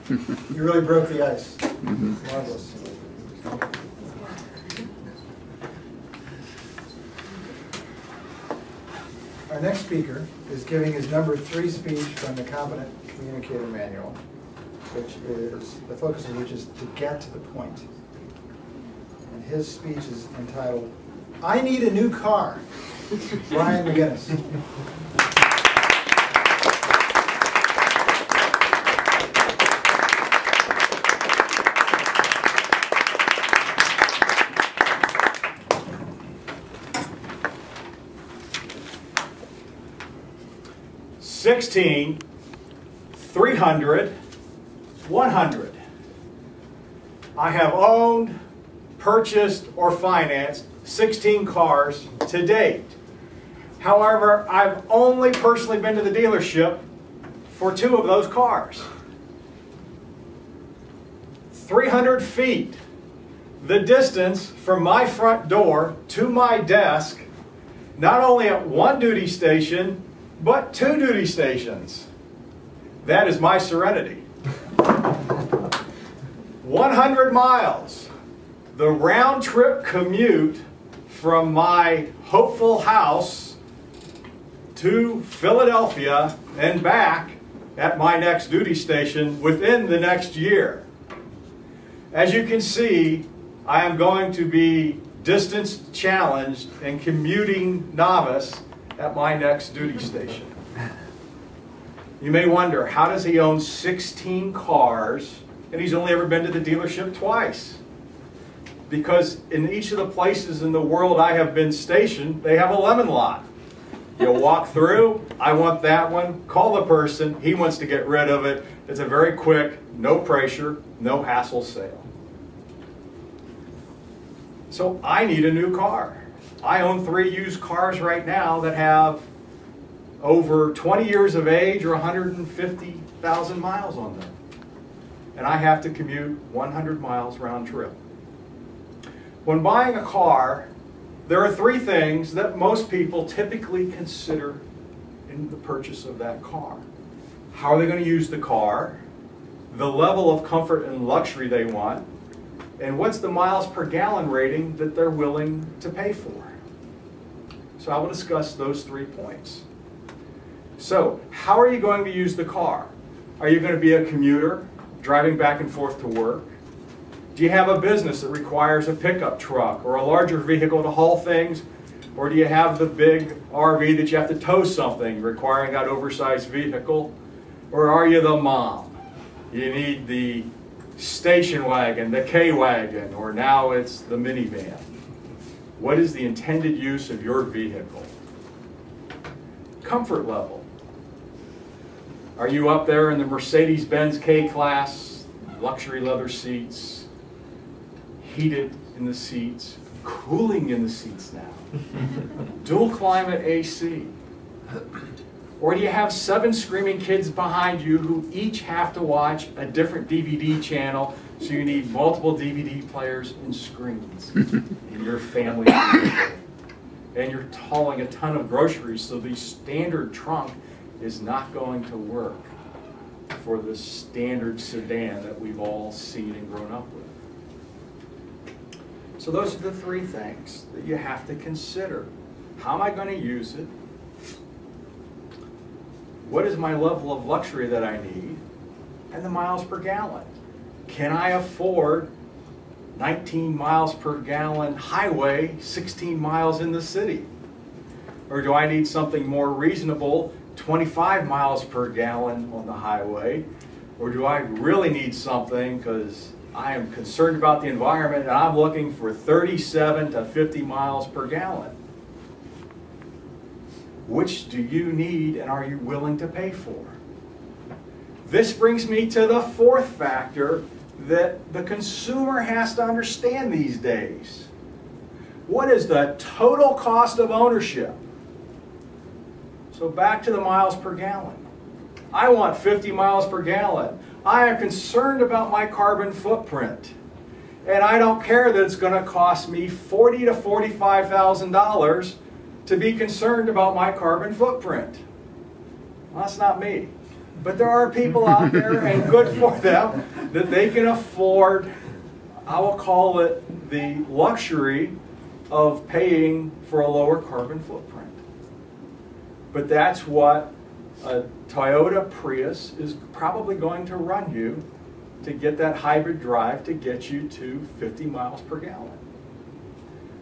You really broke the ice. Marvelous. Our next speaker is giving his number 3 speech from the Competent Communicator Manual, which is, the focus of which is to get to the point. And his speech is entitled, I Need a New Car. Brian McGinnis. $16, $300, $100. I have owned, purchased, or financed 16 cars to date. However, I've only personally been to the dealership for 2 of those cars. 300 feet, the distance from my front door to my desk, not only at 1 duty station, but 2 duty stations. That is my serenity. 100 miles, the round trip commute from my hopeful house to Philadelphia and back at my next duty station within the next year. As you can see, I am going to be distance challenged and commuting novice at my next duty station. You may wonder, how does he own 16 cars and he's only ever been to the dealership twice? Because in each of the places in the world I have been stationed, they have a lemon lot. You'll walk through, I want that one, call the person, he wants to get rid of it. It's a very quick, no pressure, no hassle sale. So I need a new car. I own 3 used cars right now that have over 20 years of age or 150,000 miles on them. And I have to commute 100 miles round trip. When buying a car, there are 3 things that most people typically consider in the purchase of that car. How are they going to use the car? The level of comfort and luxury they want, and what's the miles per gallon rating that they're willing to pay for. So I will discuss those 3 points. So, how are you going to use the car? Are you going to be a commuter, driving back and forth to work? Do you have a business that requires a pickup truck or a larger vehicle to haul things? Or do you have the big RV that you have to tow something, requiring that oversized vehicle? Or are you the mom? You need the station wagon, the K-wagon, or now it's the minivan. What is the intended use of your vehicle? Comfort level. Are you up there in the Mercedes-Benz K-Class, luxury leather seats, heated in the seats, cooling in the seats now, dual climate AC? Or do you have 7 screaming kids behind you who each have to watch a different DVD channel, so you need multiple DVD players and screens in your family vehicle? And you're hauling a ton of groceries, so the standard trunk is not going to work for the standard sedan that we've all seen and grown up with. So those are the 3 things that you have to consider. How am I going to use it? What is my level of luxury that I need? And the miles per gallon. Can I afford 19 miles per gallon highway, 16 miles in the city? Or do I need something more reasonable, 25 miles per gallon on the highway? Or do I really need something because I am concerned about the environment and I'm looking for 37 to 50 miles per gallon? Which do you need and are you willing to pay for? This brings me to the 4th factor that the consumer has to understand these days. What is the total cost of ownership? So back to the miles per gallon. I want 50 miles per gallon. I am concerned about my carbon footprint. And I don't care that it's going to cost me $40,000 to $45,000 to be concerned about my carbon footprint. Well, that's not me. But there are people out there, and good for them, that they can afford, I will call it the luxury of paying for a lower carbon footprint. But that's what a Toyota Prius is probably going to run you to get that hybrid drive to get you to 50 miles per gallon.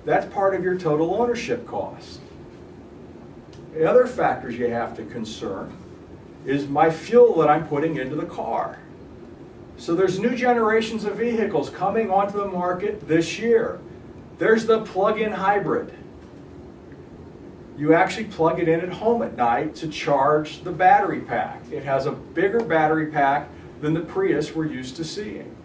That's part of your total ownership cost. The other factors you have to concern is my fuel that I'm putting into the car. So there's new generations of vehicles coming onto the market this year. There's the plug-in hybrid. You actually plug it in at home at night to charge the battery pack. It has a bigger battery pack than the Prius we're used to seeing.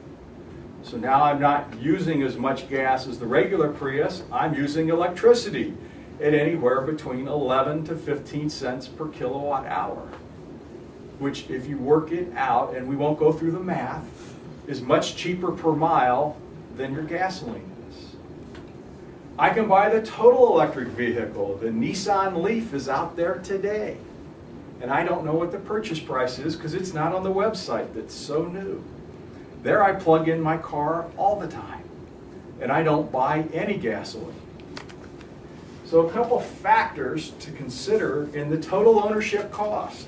So now I'm not using as much gas as the regular Prius, I'm using electricity at anywhere between 11 to 15 cents per kilowatt hour, which if you work it out, and we won't go through the math, is much cheaper per mile than your gasoline is. I can buy the total electric vehicle. The Nissan Leaf is out there today. And I don't know what the purchase price is because it's not on the website that's so new. There I plug in my car all the time. And I don't buy any gasoline. So a couple factors to consider in the total ownership cost.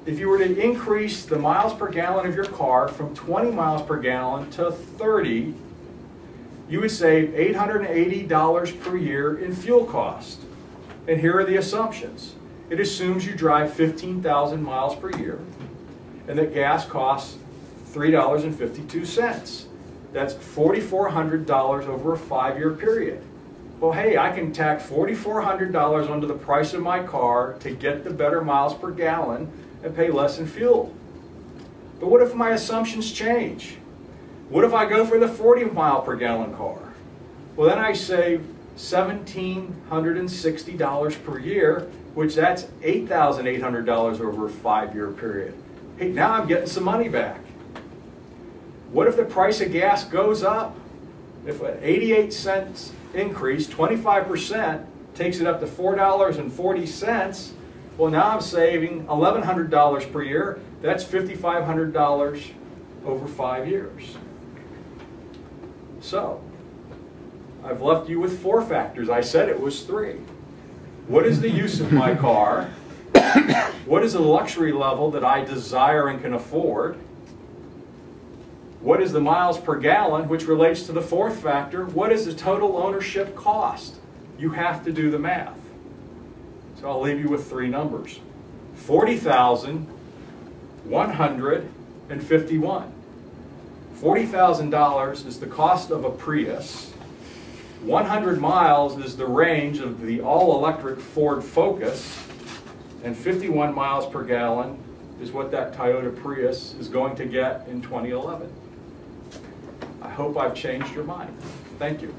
If you were to increase the miles per gallon of your car from 20 miles per gallon to 30, you would save $880 per year in fuel cost. And here are the assumptions. It assumes you drive 15,000 miles per year and that gas costs $3.52. That's $4,400 over a 5-year period. Well, hey, I can tack $4,400 onto the price of my car to get the better miles per gallon and pay less in fuel. But what if my assumptions change? What if I go for the 40 mile per gallon car? Well, then I save $1,760 per year, which that's $8,800 over a 5-year period. Hey, now I'm getting some money back. What if the price of gas goes up? If an 88 cents increase, 25%, takes it up to $4.40, well, now I'm saving $1,100 per year. That's $5,500 over 5 years. So, I've left you with 4 factors. I said it was 3. What is the use of my car? What is the luxury level that I desire and can afford? What is the miles per gallon, which relates to the 4th factor? What is the total ownership cost? You have to do the math. So I'll leave you with 3 numbers. $40,151. $40,000 is the cost of a Prius. 100 miles is the range of the all-electric Ford Focus. And 51 miles per gallon is what that Toyota Prius is going to get in 2011. I hope I've changed your mind. Thank you.